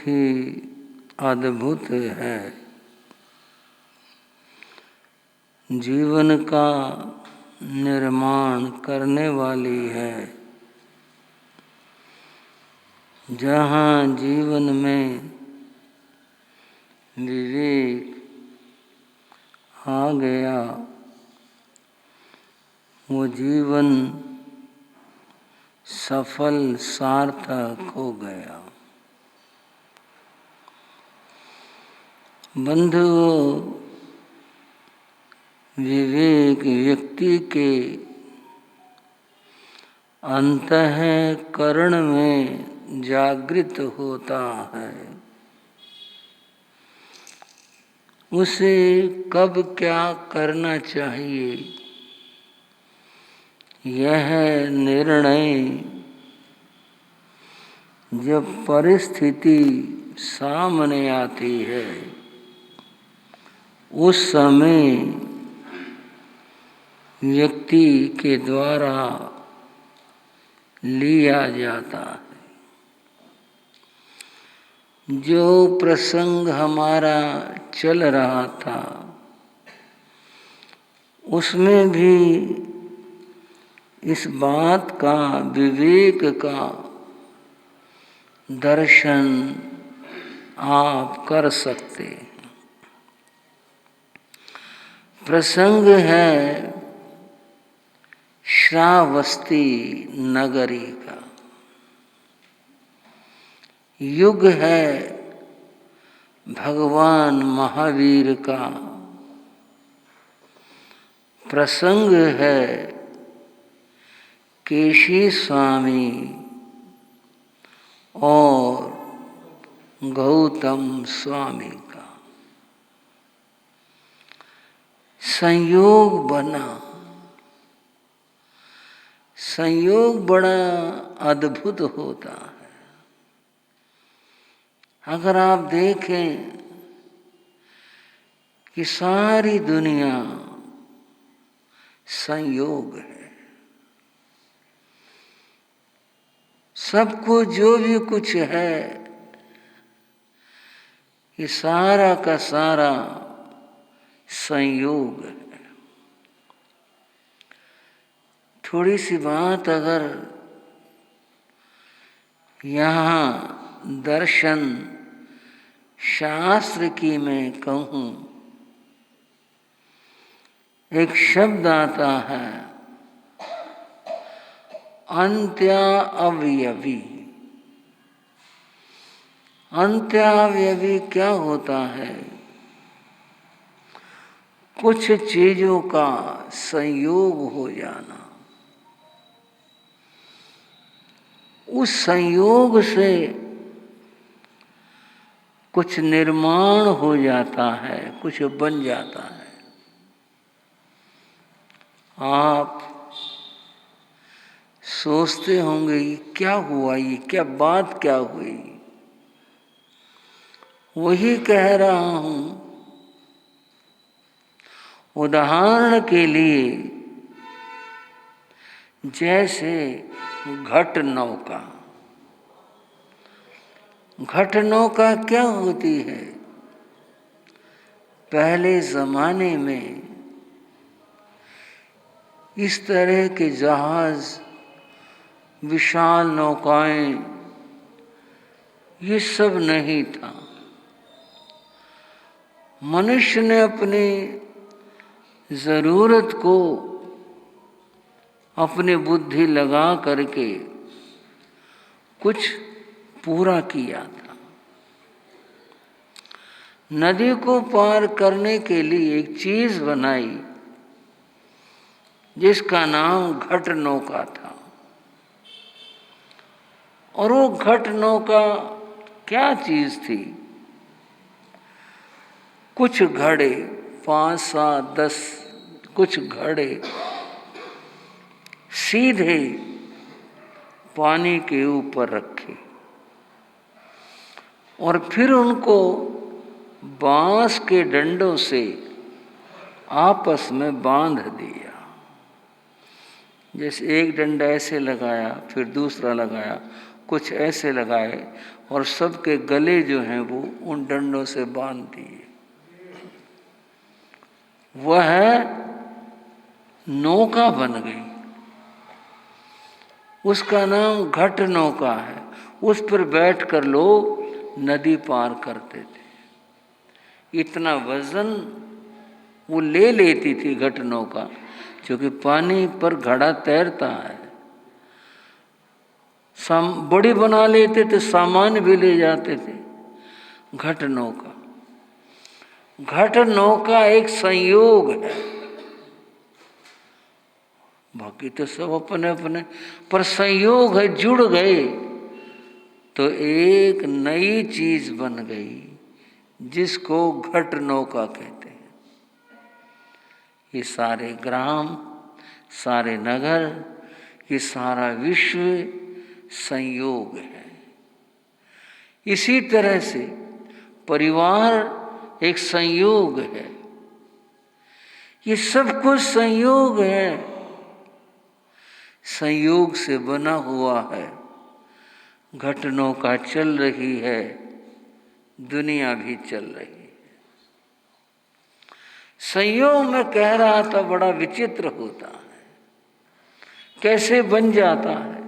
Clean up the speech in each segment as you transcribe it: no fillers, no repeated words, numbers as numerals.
ही अद्भुत है। जीवन का निर्माण करने वाली है। जहाँ जीवन में विवेक आ गया, वो जीवन सफल सार्थक हो गया। बंधुओं, विवेक व्यक्ति के अंतःकरण में जागृत होता है। उसे कब क्या करना चाहिए, यह निर्णय जब परिस्थिति सामने आती है, उस समय व्यक्ति के द्वारा लिया जाता है। जो प्रसंग हमारा चल रहा था, उसमें भी इस बात का, विवेक का दर्शन आप कर सकते हैं। प्रसंग है श्रावस्ती नगरी का। युग है भगवान महावीर का। प्रसंग है केशी स्वामी और गौतम स्वामी का। संयोग बना। संयोग बड़ा अद्भुत होता है। अगर आप देखें कि सारी दुनिया संयोग है। सबको जो भी कुछ है, ये सारा का सारा संयोग है। थोड़ी सी बात अगर यहाँ दर्शन शास्त्र की मैं कहूँ, एक शब्द आता है अंत्यावयवी। अंत्यावयवी क्या होता है? कुछ चीजों का संयोग हो जाना। उस संयोग से कुछ निर्माण हो जाता है, कुछ बन जाता है। आप सोचते होंगे ये क्या हुआ, ये क्या बात क्या हुई? वही कह रहा हूं। उदाहरण के लिए जैसे घट नौका। घट नौका क्या होती है? पहले जमाने में इस तरह के जहाज, विशाल नौकाएं, ये सब नहीं था। मनुष्य ने अपनी जरूरत को अपनी बुद्धि लगा करके कुछ पूरा किया था। नदी को पार करने के लिए एक चीज बनाई जिसका नाम घट नौका था। और वो घट नौका क्या चीज थी? कुछ घड़े, 5, 7, 10 कुछ घड़े सीधे पानी के ऊपर रखे और फिर उनको बांस के डंडों से आपस में बांध दिया। जैसे एक डंडा ऐसे लगाया, फिर दूसरा लगाया, कुछ ऐसे लगाए, और सबके गले जो हैं वो उन डंडों से बांध दिए। वह नौका बन गई, उसका नाम घट नौका है। उस पर बैठकर लोग नदी पार करते थे। इतना वजन वो ले लेती थी घट नौका, क्योंकि पानी पर घड़ा तैरता है। बड़ी बना लेते थे, सामान भी ले जाते थे। घट नौका, घट नौका एक संयोग है। बाकी तो सब अपने अपने, पर संयोग है, जुड़ गए तो एक नई चीज बन गई, जिसको घट नौका कहते हैं। ये सारे ग्राम, सारे नगर, ये सारा विश्व संयोग है। इसी तरह से परिवार एक संयोग है। ये सब कुछ संयोग है, संयोग से बना हुआ है। घट नौका चल रही है, दुनिया भी चल रही है। संयोग में कह रहा था बड़ा विचित्र होता है, कैसे बन जाता है।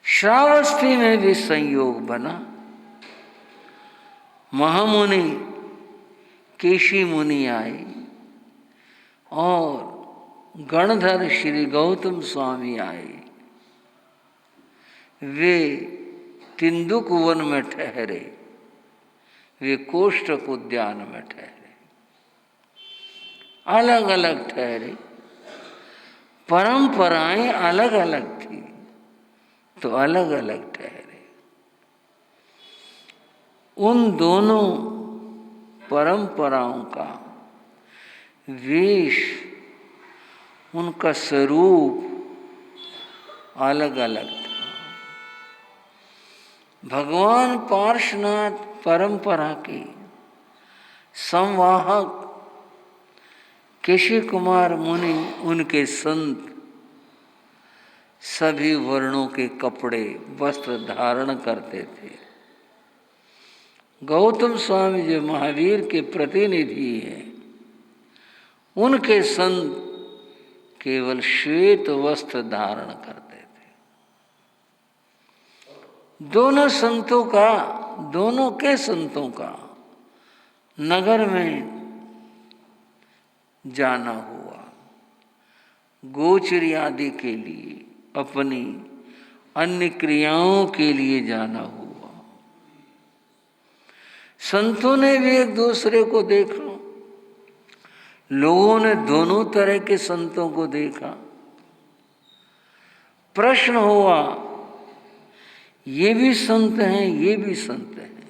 श्रावस्ती में भी संयोग बना। महामुनि केशी मुनि आए और गणधर श्री गौतम स्वामी आए। वे तिंदुक वन में ठहरे, वे कोष्ठक उद्यान में ठहरे, अलग अलग ठहरे। परंपराएं अलग अलग थी तो अलग अलग ठहरे। उन दोनों परंपराओं का वेश, उनका स्वरूप अलग अलग था। भगवान पार्श्वनाथ परंपरा के संवाहक केशी कुमार मुनि, उनके संत सभी वर्णों के कपड़े वस्त्र धारण करते थे। गौतम स्वामी जो महावीर के प्रतिनिधि हैं, उनके संत केवल श्वेत वस्त्र धारण करते थे। दोनों संतों का, दोनों के संतों का नगर में जाना हुआ, गोचरी आदि के लिए, अपनी अन्य क्रियाओं के लिए जाना हुआ। संतों ने भी एक दूसरे को देखा, लोगों ने दोनों तरह के संतों को देखा। प्रश्न हुआ, ये भी संत हैं, ये भी संत हैं,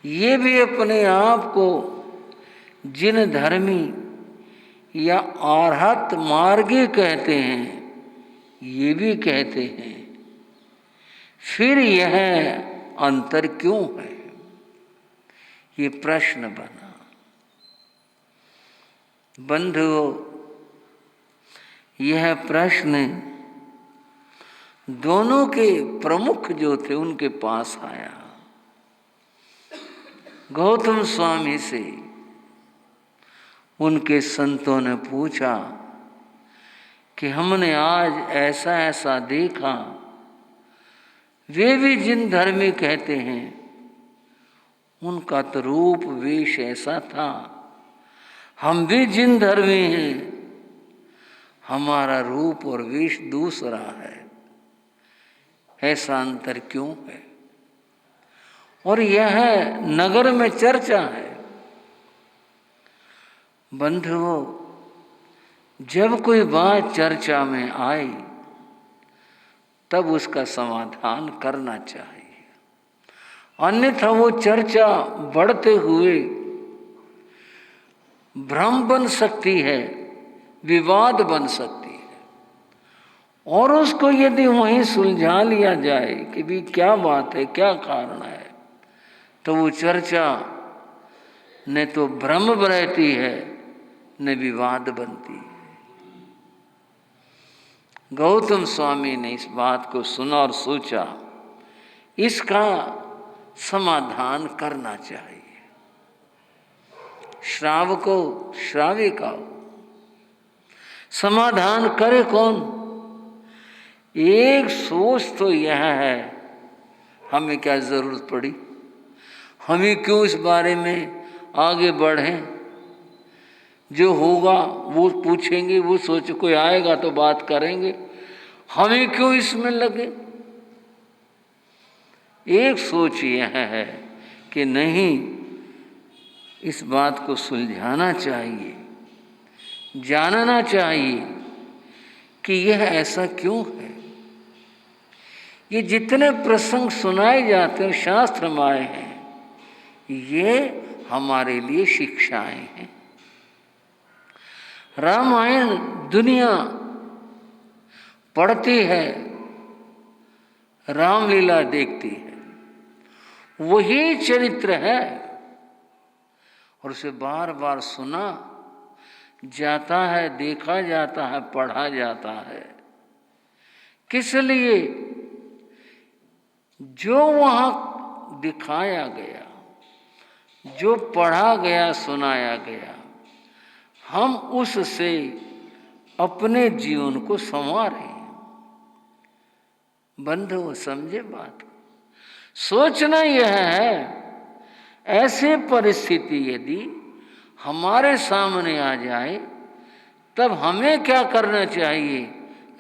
ये भी अपने आप को जिन धर्मी या आर्हत मार्गी कहते हैं, ये भी कहते हैं, फिर यह अंतर क्यों है? ये प्रश्न बना। बंधुओं, यह प्रश्न दोनों के प्रमुख जो थे उनके पास आया। गौतम स्वामी से उनके संतों ने पूछा कि हमने आज ऐसा ऐसा देखा, वे भी जिन धर्मी कहते हैं उनका तो रूप वेश ऐसा था, हम भी जिन धर्मी हैं हमारा रूप और वेश दूसरा है, ऐसा अंतर क्यों है? और यह नगर में चर्चा है। बंधुओं, जब कोई बात चर्चा में आई तब उसका समाधान करना चाहिए, अन्यथा वो चर्चा बढ़ते हुए भ्रम बन सकती है, विवाद बन सकती है। और उसको यदि वहीं सुलझा लिया जाए कि भी क्या बात है, क्या कारण है, तो वो चर्चा न तो भ्रम रहती है न विवाद बनती है। गौतम स्वामी ने इस बात को सुना और सोचा इसका समाधान करना चाहिए। श्रावको श्राविका, समाधान करे कौन? एक सोच तो यह है, हमें क्या जरूरत पड़ी, हमें क्यों इस बारे में आगे बढ़ें? जो होगा वो पूछेंगे, वो सोच कोई आएगा तो बात करेंगे, हमें क्यों इसमें लगे? एक सोच यह है कि नहीं, इस बात को सुलझाना चाहिए, जानना चाहिए कि यह ऐसा क्यों है। ये जितने प्रसंग सुनाए जाते हैं शास्त्र में आए हैं, ये हमारे लिए शिक्षाएं हैं। रामायण दुनिया पढ़ती है, रामलीला देखती है, वही चरित्र है और उसे बार बार सुना जाता है, देखा जाता है, पढ़ा जाता है। किस लिए? जो वहाँ दिखाया गया, जो पढ़ा गया, सुनाया गया, हम उससे अपने जीवन को संवारें। बंधु समझे बात, सोचना यह है, ऐसे परिस्थिति यदि हमारे सामने आ जाए तब हमें क्या करना चाहिए?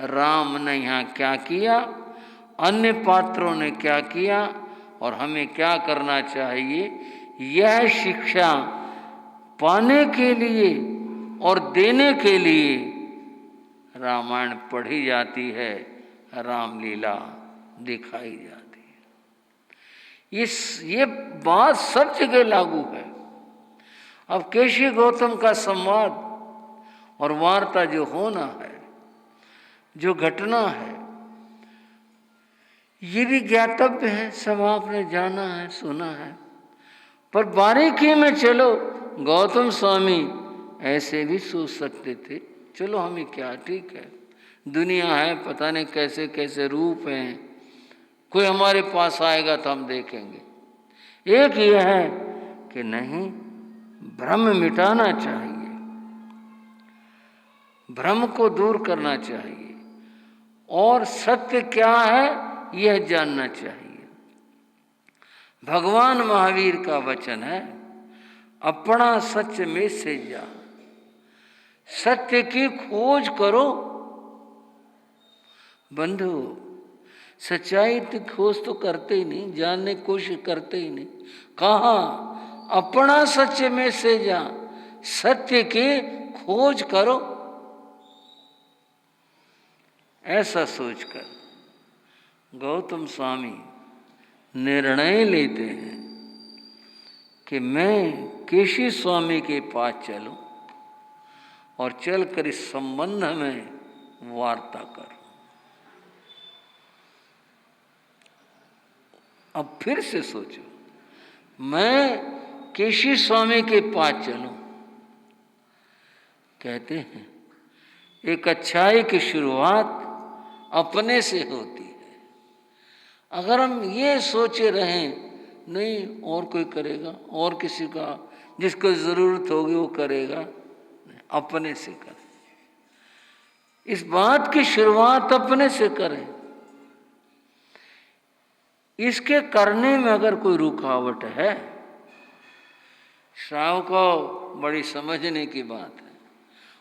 राम ने यहाँ क्या किया, अन्य पात्रों ने क्या किया और हमें क्या करना चाहिए, यह शिक्षा पाने के लिए और देने के लिए रामायण पढ़ी जाती है, रामलीला दिखाई जाती है। ये बात सब जगह लागू है। अब केशी गौतम का संवाद और वार्ता जो होना है, जो घटना है, ये भी ज्ञातव्य है, सब आपने जाना है, सुना है। पर बारीकी में चलो, गौतम स्वामी ऐसे भी सोच सकते थे, चलो हमें क्या, ठीक है, दुनिया है, पता नहीं कैसे कैसे रूप हैं, कोई हमारे पास आएगा तो हम देखेंगे। एक यह है कि नहीं, भ्रम मिटाना चाहिए, भ्रम को दूर करना चाहिए और सत्य क्या है यह जानना चाहिए। भगवान महावीर का वचन है, अपना सच में से जा, सत्य की खोज करो। बंधु, सच्चाई की खोज तो करते ही नहीं, जानने की कोशिश करते ही नहीं। कहाँ? अपना सच में से जा, सत्य की खोज करो। ऐसा सोचकर गौतम स्वामी निर्णय लेते हैं कि मैं केशी स्वामी के पास चलूं और चलकर इस संबंध में वार्ता करूं। अब फिर से सोचो, मैं केशी स्वामी के पास चलूं। कहते हैं एक अच्छाई की शुरुआत अपने से होती है। अगर हम ये सोचे रहें नहीं और कोई करेगा, और किसी का जिसको जरूरत होगी वो करेगा, अपने से करें। इस बात की शुरुआत अपने से करें। इसके करने में अगर कोई रुकावट है, श्राव को बड़ी समझने की बात है,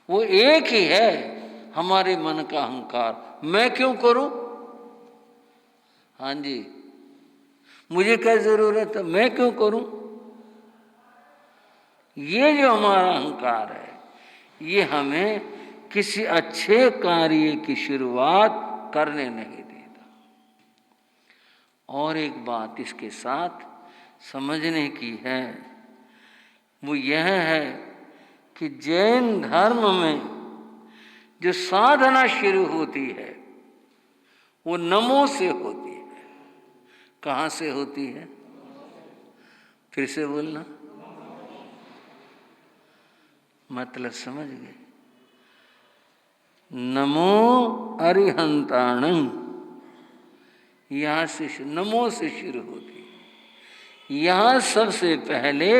वो एक ही है, हमारे मन का अहंकार। मैं क्यों करूं? हाँ जी, मुझे क्या जरूरत है, मैं क्यों करूं? ये जो हमारा अहंकार है, ये हमें किसी अच्छे कार्य की शुरुआत करने नहीं देता। और एक बात इसके साथ समझने की है, वो यह है कि जैन धर्म में जो साधना शुरू होती है वो नमो से होती है। कहाँ से होती है? फिर से बोलना, मतलब समझ गए? नमो अरिहंताणं, यहाँ से नमो से शुरू होती है। यहाँ सबसे पहले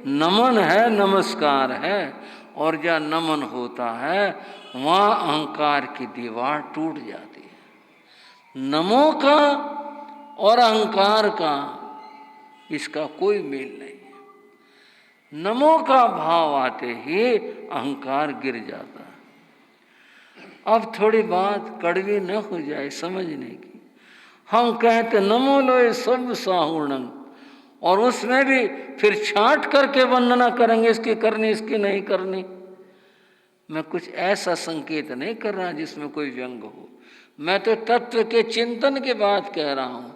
नमन है, नमस्कार है, और जहाँ नमन होता है वहाँ अहंकार की दीवार टूट जाती है। नमो का और अहंकार का इसका कोई मेल नहीं है। नमो का भाव आते ही अहंकार गिर जाता है। अब थोड़ी बात कड़वी न हो जाए समझने की। हम कहते नमो लोए सब साहूर्णं, और उसमें भी फिर छांट करके वंदना करेंगे, इसकी करनी इसकी नहीं करनी। मैं कुछ ऐसा संकेत नहीं कर रहा जिसमें कोई व्यंग हो। मैं तो तत्व के चिंतन के बात कह रहा हूँ।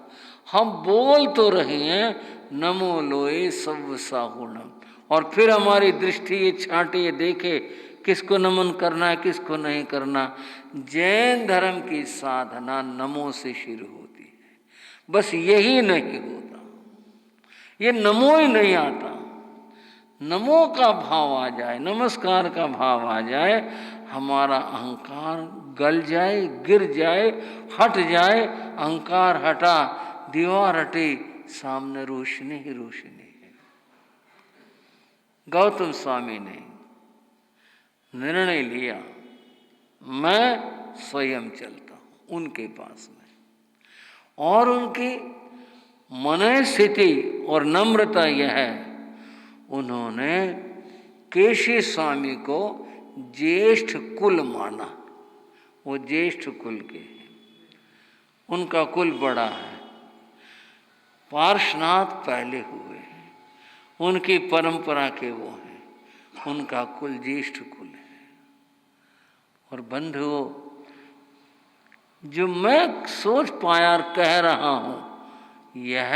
हम बोल तो रहे हैं नमो लोए सब साहूर्णं, और फिर हमारी दृष्टि ये छांटे, ये देखे किसको नमन करना है किसको नहीं करना। जैन धर्म की साधना नमो से शुरू होती है, बस यही नहीं होता, ये नमो ही नहीं आता। नमो का भाव आ जाए, नमस्कार का भाव आ जाए, हमारा अहंकार गल जाए, गिर जाए, हट जाए। अहंकार हटा, दीवार हटी, सामने रोशनी ही रोशनी है। गौतम स्वामी ने निर्णय लिया, मैं स्वयं चलता हूँ उनके पास में, और उनकी मन स्थिति और नम्रता यह है, उन्होंने केशी स्वामी को ज्येष्ठ कुल माना। वो ज्येष्ठ कुल के हैं, उनका कुल बड़ा है। पार्श्वनाथ पहले हुए हैं, उनकी परंपरा के वो हैं, उनका कुल ज्येष्ठ कुल है। और बंधुओं, जो मैं सोच पाया और कह रहा हूँ, यह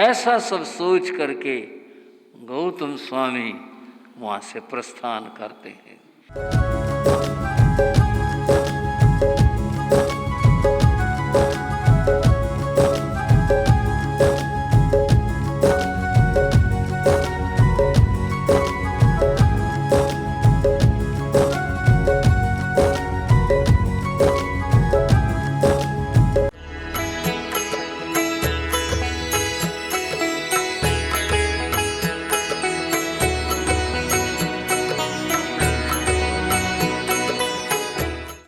ऐसा सब सोच करके गौतम स्वामी वहाँ से प्रस्थान करते हैं।